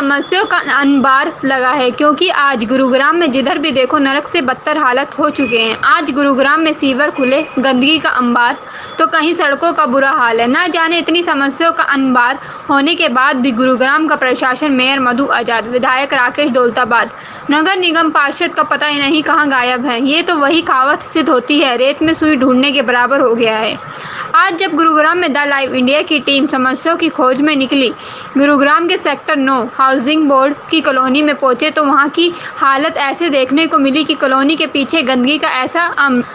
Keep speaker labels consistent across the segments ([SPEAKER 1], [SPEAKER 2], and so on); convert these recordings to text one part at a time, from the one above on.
[SPEAKER 1] समस्याओं का अंबार लगा है, क्योंकि आज गुरुग्राम में जिधर भी देखो नरक से बदतर हालत हो चुके हैं। आज गुरुग्राम में सीवर खुले, गंदगी का अंबार, तो कहीं सड़कों का बुरा हाल है। ना जाने इतनी समस्याओं का अंबार होने के बाद भी गुरुग्राम का प्रशासन, मेयर मधु आजाद, विधायक राकेश दौलताबाद, नगर निगम पार्षद का पता ही नहीं कहाँ गायब है। ये तो वही कहावत सिद्ध होती है, रेत में सुई ढूंढने के बराबर हो गया है। आज जब गुरुग्राम में द लाइव इंडिया की टीम समस्याओं की खोज में निकली, गुरुग्राम के सेक्टर 9 हाउसिंग बोर्ड की कॉलोनी में पहुंचे तो वहां की हालत ऐसे देखने को मिली कि कॉलोनी के पीछे गंदगी का ऐसा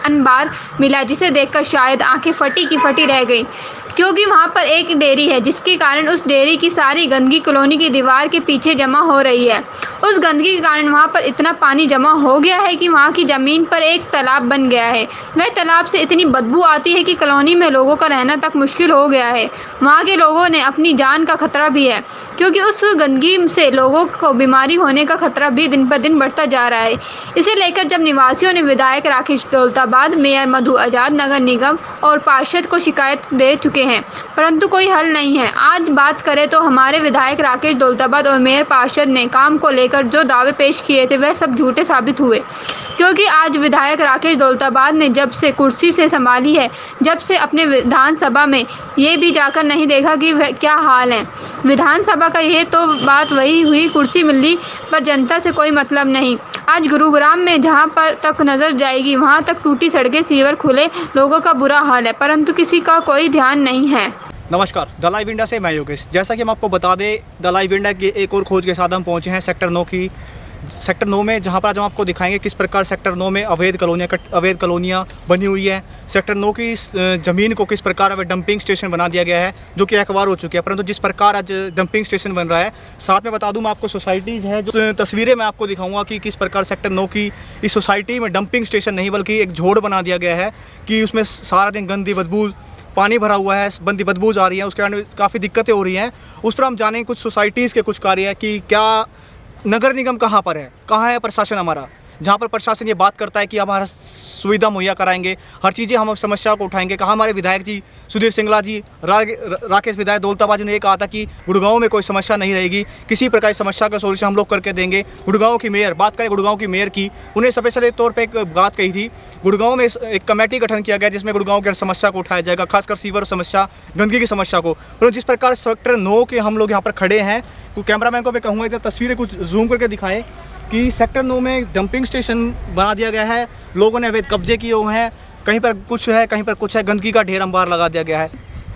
[SPEAKER 1] अंबार मिला जिसे देखकर शायद आंखें फटी की फटी रह गई, क्योंकि वहां पर एक डेयरी है जिसके कारण उस डेयरी की सारी गंदगी कॉलोनी की दीवार के पीछे जमा हो रही है। उस गंदगी के कारण वहां पर इतना पानी जमा हो गया है कि वहां की ज़मीन पर एक तालाब बन गया है। वह तालाब से इतनी बदबू आती है कि कॉलोनी में लोगों का रहना तक मुश्किल हो गया है। वहाँ के लोगों ने अपनी जान का खतरा भी है, क्योंकि उस गंदगी से लोगों को बीमारी होने का खतरा भी दिन पर दिन बढ़ता जा रहा है। इसे लेकर जब निवासियों ने विधायक राकेश दौलताबाद, मेयर मधु आजाद, नगर निगम और पार्षद को शिकायत दे चुके हैं, परंतु कोई हल नहीं है। आज बात करें तो हमारे विधायक राकेश दौलताबाद और मेयर पार्षद ने काम को लेकर जो दावे पेश किए थे वह सब झूठे साबित हुए, क्योंकि आज विधायक राकेश दौलताबाद ने जब से कुर्सी से संभाली है, जब से अपने विधानसभा में ये भी जाकर नहीं देखा कि क्या हाल है। विधानसभा का ये तो बात वही हुई, कुर्सी मिली पर जनता से कोई मतलब नहीं। आज गुरुग्राम में जहाँ पर तक नज़र जाएगी वहाँ तक टूटी सड़कें, सीवर खुले, लोगों का बुरा हाल है, परंतु किसी का कोई ध्यान नहीं है।
[SPEAKER 2] नमस्कार, द लाइव इंडिया से मैं योगेश। जैसा कि हम आपको बता दें, द लाइव इंडिया की एक और खोज के साथ हम पहुंचे हैं सेक्टर 9 में, जहां पर आज हम आपको दिखाएंगे किस प्रकार सेक्टर 9 में अवैध कॉलोनियां बनी हुई है। सेक्टर 9 की ज़मीन को किस प्रकार अब डंपिंग स्टेशन बना दिया गया है, जो कि एक बार हो चुकी है, परंतु जिस प्रकार आज डंपिंग स्टेशन बन रहा है। साथ में बता दूं, मैं आपको सोसाइटीज़ है जो तस्वीरें मैं आपको दिखाऊंगा कि किस प्रकार सेक्टर 9 की इस सोसाइटी में डंपिंग स्टेशन नहीं बल्कि एक झोड़ बना दिया गया है कि उसमें सारा दिन गंदी बदबू, पानी भरा हुआ है, बंदी बदबू आ रही है, उसके कारण काफ़ी दिक्कतें हो रही हैं। उस पर हम जानेंगे कुछ सोसाइटीज़ के कुछ कार्य कि क्या नगर निगम कहाँ पर है, कहाँ है प्रशासन हमारा, जहाँ पर प्रशासन ये बात करता है कि हमारा सुविधा मुहैया कराएंगे, हर चीज़ें हम समस्या को उठाएंगे। कहाँ हमारे विधायक जी सुधीर सिंगला जी, राकेश विधायक दौलताबाद जी ने ये कहा था कि गुड़गांव में कोई समस्या नहीं रहेगी, किसी प्रकार की समस्या का सोल्यूशन हम लोग करके देंगे। गुड़गांव की मेयर, बात करें गुड़गांव की मेयर की, उन्हें स्पेशल तौर पर एक बात कही थी, गुड़गांव में एक कमेटी गठन किया गया जिसमें गुड़गांव की समस्या को उठाया जाएगा, खासकर सीवर समस्या, गंदगी की समस्या को। परंतु जिस प्रकार सेक्टर 9 के हम लोग यहाँ पर खड़े हैं, तो कैमरामैन को मैं कहूँगा कि तस्वीरें कुछ जूम करके दिखाएं कि सेक्टर 9 में डंपिंग स्टेशन बना दिया गया है, लोगों ने अवैध कब्जे किए हुए हैं, कहीं पर कुछ है, कहीं पर कुछ है, गंदगी का ढेर अंबार लगा दिया गया है।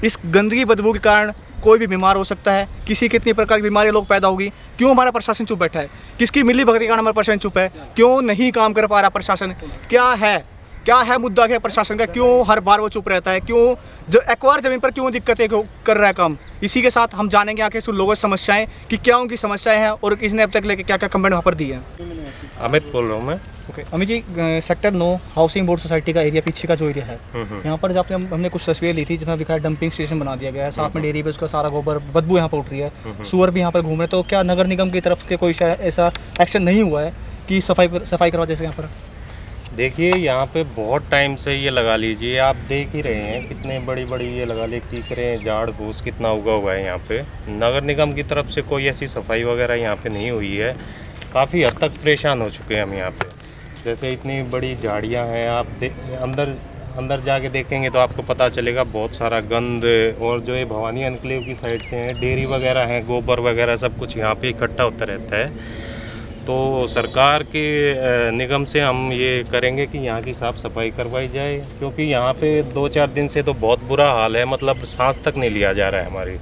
[SPEAKER 2] इस गंदगी बदबू के कारण कोई भी बीमार हो सकता है, किसी कितनी प्रकार की बीमारी लोग पैदा होगी। क्यों हमारा प्रशासन चुप बैठा है? किसकी मिली भगत के कारण हमारा प्रशासन चुप है? क्यों नहीं काम कर पा रहा प्रशासन? क्या है मुद्दा है प्रशासन का? क्यों हर बार वो चुप रहता है? क्यों जो एक्वायर ज़मीन पर क्यों दिक्कतें कर रहा है काम? इसी के साथ हम जानेंगे आखिर लोगों की समस्याएं कि क्या उनकी समस्याएं हैं और किसने अब तक लेके क्या क्या कंप्लेंट वहाँ पर दी है।
[SPEAKER 3] अमित बोल रहा हूँ मैं।
[SPEAKER 2] Okay Amit ji, sector 9 housing board society का एरिया, पीछे का जो एरिया है, यहाँ पर जब हमने कुछ तस्वीरें ली थी जिसमें दिखाया डंपिंग स्टेशन बना दिया गया है, साथ में डेयरी पे उसका सारा गोबर बदबू यहाँ पर उठ रही है, सुअर भी यहाँ पर घूम रहे, तो क्या नगर निगम की तरफ से कोई ऐसा एक्शन नहीं हुआ है कि सफाई करवा जैसे यहाँ पर?
[SPEAKER 3] देखिए, यहाँ पे बहुत टाइम से ये लगा लीजिए, आप देख ही रहे हैं कितने बड़ी ये लगा ले की करें, झाड़ फूस कितना उगा हुआ है यहाँ पे। नगर निगम की तरफ से कोई ऐसी सफाई वगैरह यहाँ पे नहीं हुई है। काफ़ी हद तक परेशान हो चुके हैं हम यहाँ पे। जैसे इतनी बड़ी झाड़ियाँ हैं, आप अंदर जाके देखेंगे तो आपको पता चलेगा बहुत सारा गंद, और जो ये भवानी एनक्लेव की साइड से है, डेयरी वगैरह है, गोबर वगैरह सब कुछ यहाँ पे इकट्ठा होता रहता है। तो सरकार के निगम से हम ये करेंगे कि यहाँ की साफ़ सफाई करवाई जाए, क्योंकि यहाँ पे 2-4 दिन से तो बहुत बुरा हाल है, मतलब सांस तक नहीं लिया जा रहा है हमारी।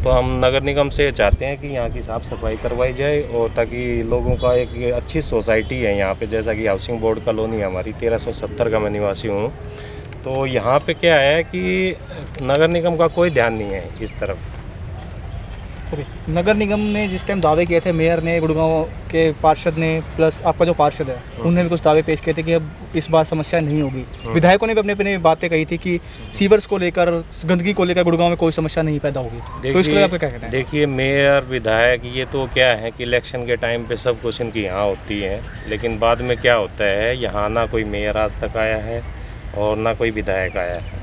[SPEAKER 3] तो हम नगर निगम से चाहते हैं कि यहाँ की साफ़ सफाई करवाई जाए, और ताकि लोगों का एक अच्छी सोसाइटी है यहाँ पे, जैसा कि हाउसिंग बोर्ड कॉलोनी है हमारी, 1370 का मैं निवासी हूँ। तो यहाँ पे क्या है कि नगर निगम का कोई ध्यान नहीं है इस तरफ।
[SPEAKER 2] नगर निगम ने जिस टाइम दावे किए थे, मेयर ने, गुड़गांव के पार्षद ने, प्लस आपका जो पार्षद है, उन्होंने भी कुछ दावे पेश किए थे कि अब इस बार समस्या नहीं होगी। विधायकों ने भी अपने बातें कही थी कि सीवर्स को लेकर, गंदगी को लेकर गुड़गांव में कोई समस्या नहीं पैदा होगी। तो इसके लिए आप क्या कहते हैं?
[SPEAKER 3] देखिए, मेयर, विधायक, ये तो क्या है कि इलेक्शन के टाइम पे सब कुछ इनकी यहाँ होती है, लेकिन बाद में क्या होता है, यहाँ ना कोई मेयर आज तक आया है और ना कोई विधायक आया है।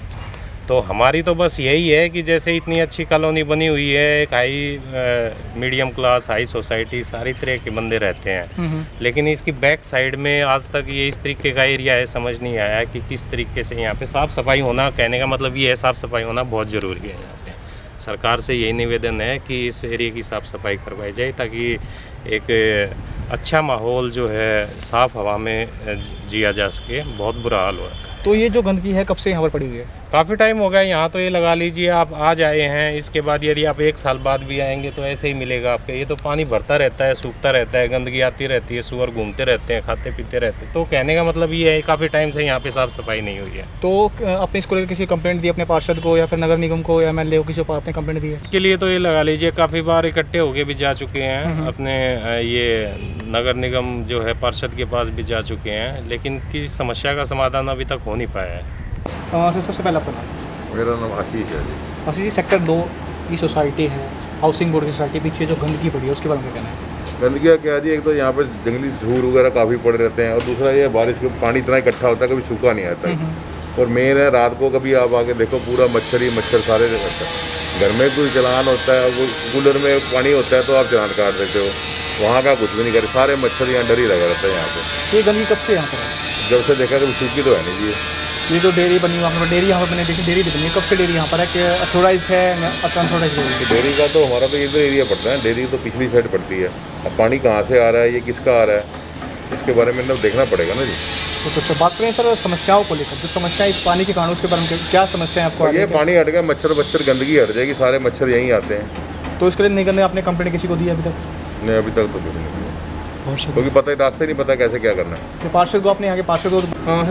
[SPEAKER 3] तो हमारी तो बस यही है कि जैसे इतनी अच्छी कॉलोनी बनी हुई है, एक high medium class, high society, सारी तरह के बंदे रहते हैं, लेकिन इसकी बैक साइड में आज तक ये इस तरीके का एरिया है, समझ नहीं आया कि किस तरीके से यहाँ पे साफ़ सफाई होना, कहने का मतलब ये है साफ़ सफाई होना बहुत ज़रूरी है यहाँ पे। सरकार से यही निवेदन है कि इस एरिया की साफ़ सफाई करवाई जाए ताकि एक अच्छा माहौल जो है साफ़ हवा में जिया जा सके। बहुत बुरा हाल हो रखा है।
[SPEAKER 2] तो ये जो गंदगी है कब से यहाँ पर पड़ी हुई है?
[SPEAKER 3] काफ़ी टाइम हो गया यहाँ, तो ये लगा लीजिए आप आज आए हैं, इसके बाद यदि आप 1 साल बाद भी आएंगे तो ऐसे ही मिलेगा आपके। ये तो पानी भरता रहता है, सूखता रहता है, गंदगी आती रहती है, सुअर घूमते रहते हैं, खाते पीते रहते हैं। तो कहने का मतलब ये है काफ़ी टाइम से यहाँ पे साफ़ सफाई नहीं हुई है।
[SPEAKER 2] तो आपने इसको लेकर किसी कंप्लेंट दी अपने पार्षद को या फिर नगर निगम को या MLA को, किसी को आपने कंप्लेंट दी है?
[SPEAKER 3] इसके लिए तो ये लगा लीजिए काफ़ी बार इकट्ठे होके भी जा चुके हैं, अपने ये नगर निगम जो है पार्षद के पास भी जा चुके हैं, लेकिन किसी समस्या का समाधान अभी तक हो नहीं पाया है।
[SPEAKER 2] फिर सबसे पहले आपका नाम?
[SPEAKER 4] मेरा नाम आशीष है जी।
[SPEAKER 2] आशीष जी, सेक्टर 2 की सोसाइटी है, हाउसिंग बोर्ड की सोसाइटी, पीछे जो गंदगी पड़ी है उसके बारे में क्या कहना है?
[SPEAKER 4] गंदगी क्या जी, एक तो यहाँ पे जंगली झूर वगैरह काफ़ी पड़े रहते हैं और दूसरा ये बारिश के पानी इतना इकट्ठा होता है कभी सूखा नहीं आता है। और मेन है रात को कभी आप आके देखो पूरा मच्छर ही मच्छर सारे रहते हैं। घर में कोई चलान होता है, वो कूलर में पानी होता है तो आप चलान काट देते हो, वहाँ का कुछ भी नहीं करे, सारे मच्छर यहाँ डर ही लगा रहता है यहाँ पे।
[SPEAKER 2] ये गंदगी कब से यहाँ पर है?
[SPEAKER 4] जब से देखा कभी सूखी तो है नहीं जी।
[SPEAKER 2] ये जो डेयरी बनी हुई है, डेयरी यहाँ पर मैंने देखी, डेयरी बनी है, कब से डेयरी यहाँ पर है कि अथोराइज है अनअथोराइज डेयरी?
[SPEAKER 4] डेयरी का तो हमारा तो इधर एरिया पड़ता है, डेयरी तो पिछली साइड पड़ती है। अब पानी कहाँ से आ रहा है, ये किसका आ रहा है, इसके बारे में देखना पड़ेगा ना जी।
[SPEAKER 2] तो बात करें सर समस्याओं को लेकर, जो समस्या इस पानी के कारण, उसके बारे में क्या समस्या है आपको?
[SPEAKER 4] ये पानी हट गया, मच्छर गंदगी हट जाएगी, सारे मच्छर यहीं आते हैं।
[SPEAKER 2] तो इसके लिए निगम ने आपने कंप्लेंट किसी को दी है अभी तक?
[SPEAKER 4] नहीं, अभी तक तो कुछ नहीं किया, क्योंकि पता ही रास्ते नहीं पता कैसे क्या करना है।
[SPEAKER 2] तो पार्षद को आपने यहाँ के पार्षद को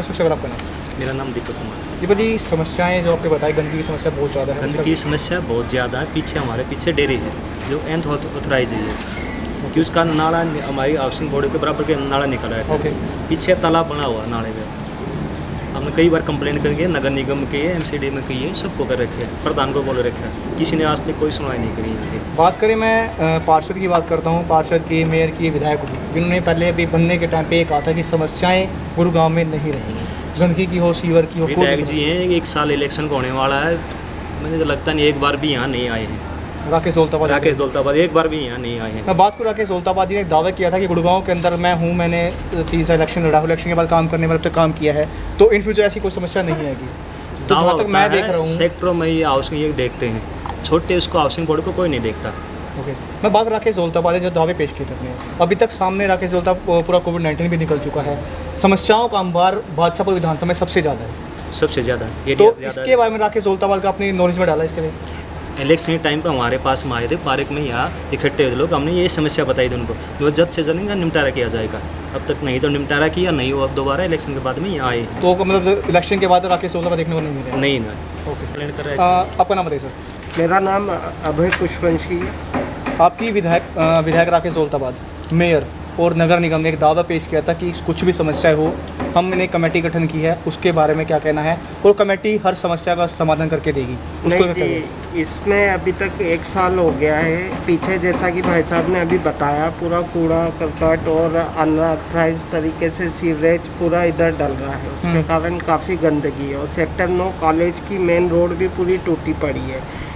[SPEAKER 2] सबसे अगर आपका नाम?
[SPEAKER 5] मेरा नाम दीपक कुमार है।
[SPEAKER 2] दीपक जी, समस्याएं जो आपके बताई, गंदगी की समस्या बहुत ज़्यादा है।
[SPEAKER 5] गंदगी की समस्या बहुत ज़्यादा है। पीछे हमारे पीछे डेयरी है जो एंथ ऑथराइज है, कि उसका नाला हमारी हाउसिंग बोर्ड के बराबर के नाला निकला है।
[SPEAKER 2] ओके।
[SPEAKER 5] पीछे तालाब बना हुआ है नाले में। हमने कई बार कंप्लेंट करके नगर निगम के, MCD में की है, सबको कर रखे हैं, प्रधान को बोल रखा है, किसी ने आज तक कोई सुनवाई नहीं करी है।
[SPEAKER 2] बात करें, मैं पार्षद की बात करता हूँ, पार्षद की, मेयर की, विधायक की, जिन्होंने पहले अभी बनने के टाइम पे ये कहा था कि समस्याएं गुरुग्राम में नहीं रहेंगी, गंदगी की हो, सीवर की हो।
[SPEAKER 5] विधायक जी हैं, 1 साल इलेक्शन को होने वाला है, मुझे तो लगता नहीं एक बार भी यहाँ नहीं आए हैं।
[SPEAKER 2] राकेश दौलताबाद
[SPEAKER 5] एक बार भी यहाँ नहीं आए हैं।
[SPEAKER 2] मैं बात करूँ, राकेश दौलताबाद जी ने दावा किया था कि गुड़गांव के अंदर मैं हूँ, मैंने 3 साल इलेक्शन लड़ा, इलेक्शन के बाद काम करने वाले पे काम किया है, तो इन फ्यूचर ऐसी कोई समस्या नहीं आएगी। तो जहाँ तक मैं देख रहा हूँ
[SPEAKER 5] सेक्टरों में ये हाउसिंग ये देखते हैं, छोटे उसको हाउसिंग बोर्ड को कोई नहीं देखता।
[SPEAKER 2] ओके। मैं बात राकेश दौलताबाद ने जो दावे पेश किए थे अपने, अभी तक सामने राकेश दौलताबाद पूरा कोविड-19 भी निकल चुका है, समस्याओं का अंबार बादशाहपुर विधानसभा में सबसे ज़्यादा है,
[SPEAKER 5] सबसे ज़्यादा।
[SPEAKER 2] तो इसके बारे में राकेश दौलताबाद का अपनी नॉलेज में डाला इसके लिए?
[SPEAKER 5] इलेक्शन टाइम पर हमारे पास में आए थे, पार्क में यहाँ इकट्ठे हुए लोग, हमने ये समस्या बताई थी उनको, जो जल्द से जल्द इनका निपटारा किया जाएगा। अब तक नहीं तो निपटारा किया नहीं हो, अब दोबारा इलेक्शन के बाद में यहाँ आए।
[SPEAKER 2] तो मतलब इलेक्शन के बाद राकेश दौलताबाद देखने को नहीं मिले?
[SPEAKER 5] नहीं ना।
[SPEAKER 2] Okay sir.
[SPEAKER 5] कर
[SPEAKER 2] आपका नाम बताइए सर।
[SPEAKER 6] मेरा नाम अभय पुष्पवंशी है।
[SPEAKER 2] आपकी विधायक राकेश दौलताबाद, मेयर और नगर निगम ने एक दावा पेश किया था कि कुछ भी समस्या हो, हमने कमेटी गठन की है, उसके बारे में क्या कहना है, और कमेटी हर समस्या का समाधान करके देगी, उसको
[SPEAKER 6] नहीं जी, इसमें अभी तक 1 साल हो गया है। पीछे जैसा कि भाई साहब ने अभी बताया, पूरा कूड़ा करकट और अनऑथराइज तरीके से सीवरेज पूरा इधर डल रहा है, उसके कारण काफ़ी गंदगी है। और सेक्टर 9 कॉलेज की मेन रोड भी पूरी टूटी पड़ी है।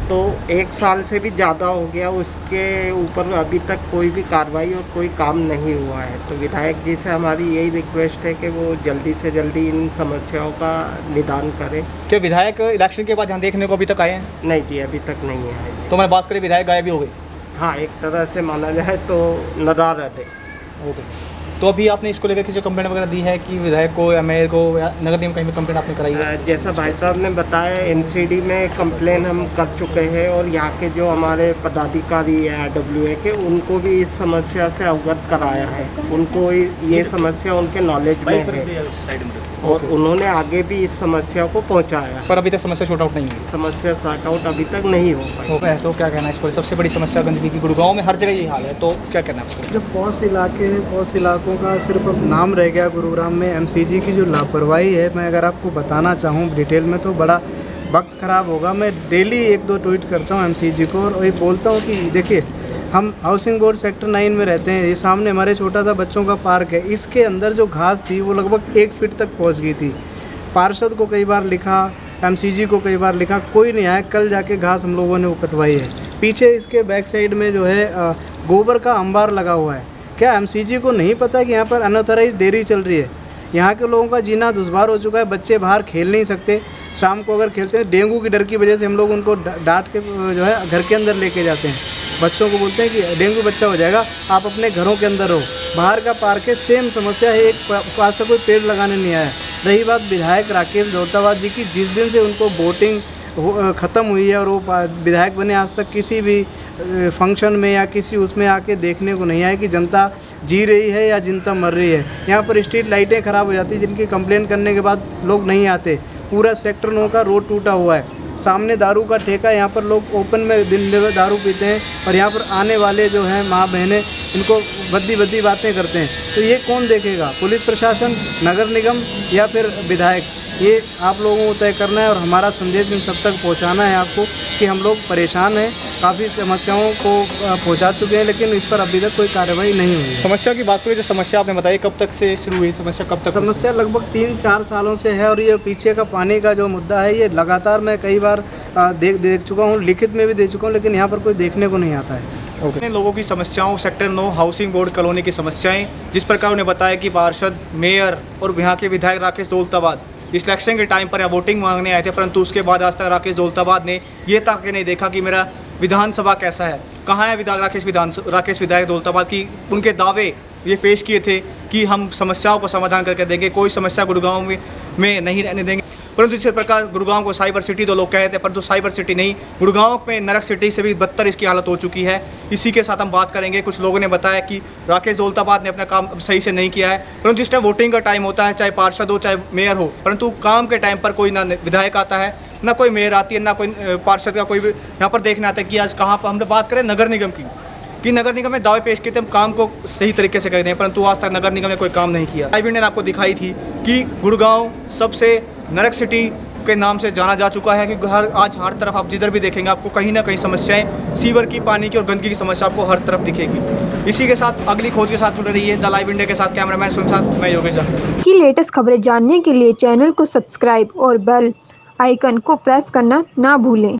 [SPEAKER 6] तो 1 साल से भी ज़्यादा हो गया, उसके ऊपर अभी तक कोई भी कार्रवाई और कोई काम नहीं हुआ है। तो विधायक जी से हमारी यही रिक्वेस्ट है कि वो जल्दी से जल्दी इन समस्याओं का निदान करें।
[SPEAKER 2] क्या विधायक इलेक्शन के बाद यहाँ देखने को अभी तक आए हैं?
[SPEAKER 6] नहीं जी, अभी तक नहीं है।
[SPEAKER 2] तो मैं बात करें, विधायक गायब भी हो गए?
[SPEAKER 6] हाँ, एक तरह से माना जाए तो नदारद है।
[SPEAKER 2] Okay sir. तो अभी आपने इसको लेकर किसी कंप्लेंट वगैरह दी है कि विधायक को या मेयर को या नगर निगम कहीं भी कंप्लेंट आपने कराई है?
[SPEAKER 6] जैसा भाई साहब ने बताया, MCD में कंप्लेन हम कर चुके हैं और यहाँ के जो हमारे पदाधिकारी है RWA के, उनको भी इस समस्या से अवगत कराया है। उनको ये समस्या उनके नॉलेज में है और उन्होंने आगे भी इस समस्या को पहुँचाया,
[SPEAKER 2] पर अभी तक समस्या शॉर्ट आउट नहीं हुई।
[SPEAKER 6] समस्या सॉर्ट आउट अभी तक नहीं हो पाई।
[SPEAKER 2] तो क्या कहना है इसको? सबसे बड़ी समस्या गंदगी की, गुड़गांव में हर जगह यही हाल है, तो क्या कहना है आपको?
[SPEAKER 7] जो पॉस इलाकों का सिर्फ अब नाम रह गया गुरुग्राम में, MCG की जो लापरवाही है, मैं अगर आपको बताना चाहूँ डिटेल में तो बड़ा वक्त ख़राब होगा। मैं डेली 1-2 ट्वीट करता हूँ MCG को और ये बोलता हूँ कि देखिए, हम हाउसिंग बोर्ड सेक्टर 9 में रहते हैं, ये सामने हमारे छोटा सा बच्चों का पार्क है, इसके अंदर जो घास थी वो लगभग 1 फीट तक पहुँच गई थी। पार्षद को कई बार लिखा, एमसीजी को कई बार लिखा, कोई नहीं आया। कल जाके घास हम लोगों ने वो कटवाई है। पीछे इसके बैक साइड में जो है गोबर का अंबार लगा हुआ है। क्या एमसीजी को नहीं पता कि यहाँ पर अनऑथराइज डेयरी चल रही है? यहाँ के लोगों का जीना दुश्वार हो चुका है। बच्चे बाहर खेल नहीं सकते। शाम को अगर खेलते हैं, डेंगू की डर की वजह से हम लोग उनको डांट के जो है घर के अंदर लेके जाते हैं। बच्चों को बोलते हैं कि डेंगू बच्चा हो जाएगा, आप अपने घरों के अंदर रहो। बाहर का पार्क है, सेम समस्या है। एक आज तक कोई पेड़ लगाने नहीं आया। रही बात विधायक राकेश दौलताबाद जी की, जिस दिन से उनको वोटिंग ख़त्म हुई है और वो विधायक बने, आज तक किसी भी फंक्शन में या किसी उसमें आके देखने को नहीं आया कि जनता जी रही है या जनता मर रही है। यहाँ पर स्ट्रीट लाइटें ख़राब हो जाती, जिनकी कंप्लेंट करने के बाद लोग नहीं आते। पूरा सेक्टर 9 का रोड टूटा हुआ है। सामने दारू का ठेका, यहाँ पर लोग ओपन में दिन में दारू पीते हैं और यहाँ पर आने वाले जो हैं माँ बहनें इनको भद्दी बातें करते हैं। तो ये कौन देखेगा? पुलिस प्रशासन, नगर निगम या फिर विधायक? ये आप लोगों को तय करना है और हमारा संदेश इन सब तक पहुंचाना है आपको कि हम लोग परेशान हैं, काफ़ी समस्याओं को पहुंचा चुके हैं, लेकिन इस पर अभी तक कोई कार्रवाई नहीं हुई है।
[SPEAKER 2] समस्या की बात करें, जो समस्या आपने बताई, कब तक से शुरू हुई समस्या? कब तक?
[SPEAKER 7] समस्या लगभग 3-4 सालों से है और ये पीछे का पानी का जो मुद्दा है, ये लगातार मैं कई बार देख चुका हूँ, लिखित में भी दे चुका हूँ, लेकिन यहाँ पर कोई देखने को नहीं आता है।
[SPEAKER 2] ओके। लोगों की समस्याओं, सेक्टर 9 हाउसिंग बोर्ड कॉलोनी की समस्याएं, जिस प्रकार उन्हें बताया कि पार्षद, मेयर और यहाँ के विधायक राकेश दौलताबाद इस इलेक्शन के टाइम पर या वोटिंग मांगने आए थे, परंतु उसके बाद आज तक राकेश दौलताबाद ने ये तक नहीं देखा कि मेरा विधानसभा कैसा है, कहाँ है राकेश विधायक दौलताबाद की। उनके दावे ये पेश किए थे कि हम समस्याओं को समाधान करके देंगे, कोई समस्या गुड़गांव में नहीं रहने देंगे, परंतु इस प्रकार गुड़गांव को साइबर सिटी तो लोग कहे थे, परंतु साइबर सिटी नहीं, गुड़गांव में नरक सिटी से भी बदतर इसकी हालत हो चुकी है। इसी के साथ हम बात करेंगे। कुछ लोगों ने बताया कि राकेश दौलताबाद ने अपना काम सही से नहीं किया है, परंतु जिस टाइम वोटिंग का टाइम होता है, चाहे पार्षद हो चाहे मेयर हो, परंतु काम के टाइम पर कोई ना विधायक आता है, ना कोई मेयर आती है, ना कोई पार्षद का कोई भी यहाँ पर देखने आता है कि आज कहाँ पर। हमने बात करें नगर निगम की, कि नगर निगम ने दावे पेश किए थे हम काम को सही तरीके से कर दें, परंतु आज तक नगर निगम ने कोई काम नहीं किया। लाइव इंडिया ने आपको दिखाई थी कि गुड़गांव सबसे नरक सिटी के नाम से जाना जा चुका है, क्योंकि आज हर तरफ आप जिधर भी देखेंगे आपको कहीं ना कहीं समस्याएं, सीवर की, पानी की और गंदगी की समस्या आपको हर तरफ दिखेगी। इसी के साथ अगली खोज के साथ जुड़े रहिए द लाइव इंडिया के साथ। कैमरामैन सुन साथ मैं योगेश
[SPEAKER 1] की लेटेस्ट खबरें जानने के लिए चैनल को सब्सक्राइब और बेल आइकन को प्रेस करना ना भूलें।